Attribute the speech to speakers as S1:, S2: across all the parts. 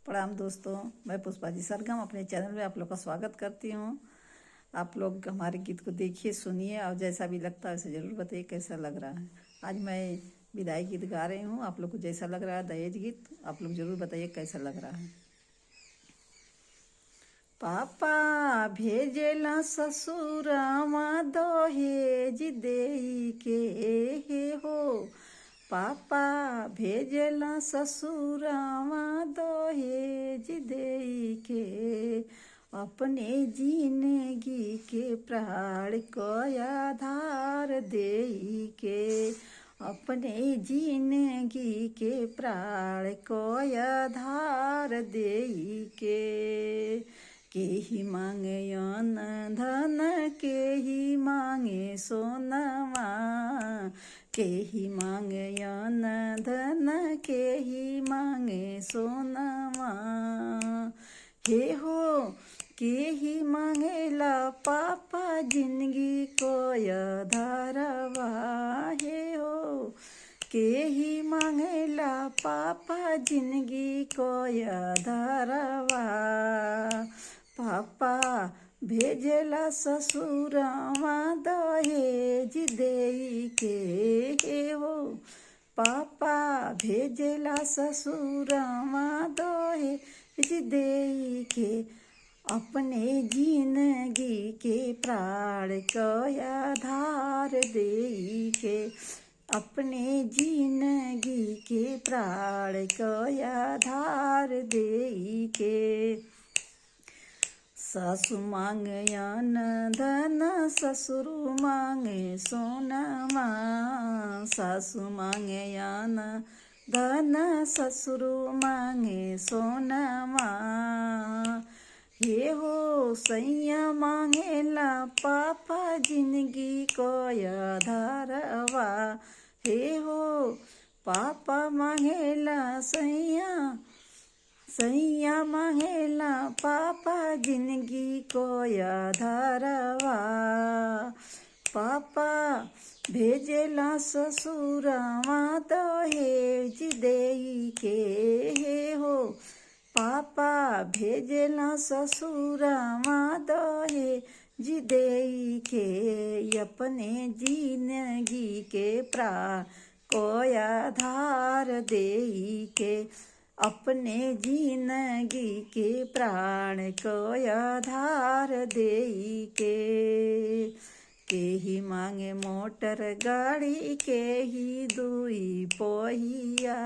S1: प्रणाम दोस्तों, मैं पुष्पाजी सरगम अपने चैनल में आप लोग का स्वागत करती हूँ। आप लोग हमारे गीत को देखिए, सुनिए और जैसा भी लगता है उसे ज़रूर बताइए कैसा लग रहा है। आज मैं विदाई गीत गा रही हूँ। आप लोग को जैसा लग रहा है दहेज गीत आप लोग ज़रूर बताइए कैसा लग रहा है। पापा भेजेला ससुरामा दहेज देई के हे हो। पापा भेजेला ससुरामा दहेज देई के अपने जिंदगी के प्राण को आधार देई के अपने जिंदगी के प्राण को आधार देई केही मांगे अन्न धन केही मांगे सोनमा केही मांगे अन्न धन केही मांगे सोनमा हे हो केही मांगेला पापा जिंदगी को आधारवा हे हो केही मांगेला पापा जिंदगी को आधारवा पापा भेजेला ससुरामा दहेज देई के हे हो। पापा भेजेला ससुरामा दहेज देई के अपने जिंदगी के प्राण को आधार देई के अपने जिंदगी के प्राण को आधार देई के सासु मांगे अन्न धन ससुर मांगे सोनमा सासु मांगे अन्न धन ससुर मांगे सोनमा हे हो सैया मांगेला पापा जिंदगी को आधारवा हे हो पापा मांगेला सैया मांगेला पापा जिंदगी को आधारवा पापा भेजेला ससुरामा दहेज देई के हे हो। पापा भेजेला ससुरामा दहेज देई के अपने जिंदगी के प्राण को आधार देई के अपने जिंदगी के प्राण को आधार देई के केही मांगे मोटर गाड़ी केही दुई पहिया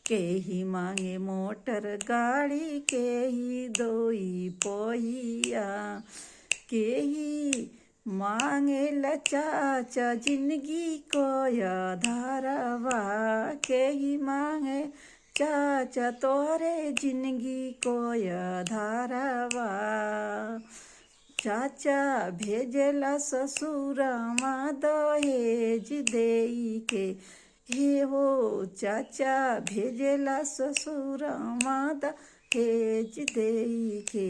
S1: केही मांगे मोटर गाड़ी केही दुई पहिया केही मांगे चाचा जिंदगी को आधारवा केही मांगे चाचा तोरे जिंदगी को आधारवा चाचा भेजेला ससुरामा दहेज देई के हे हो चाचा भेजेला ससुरामा दहेज देई के।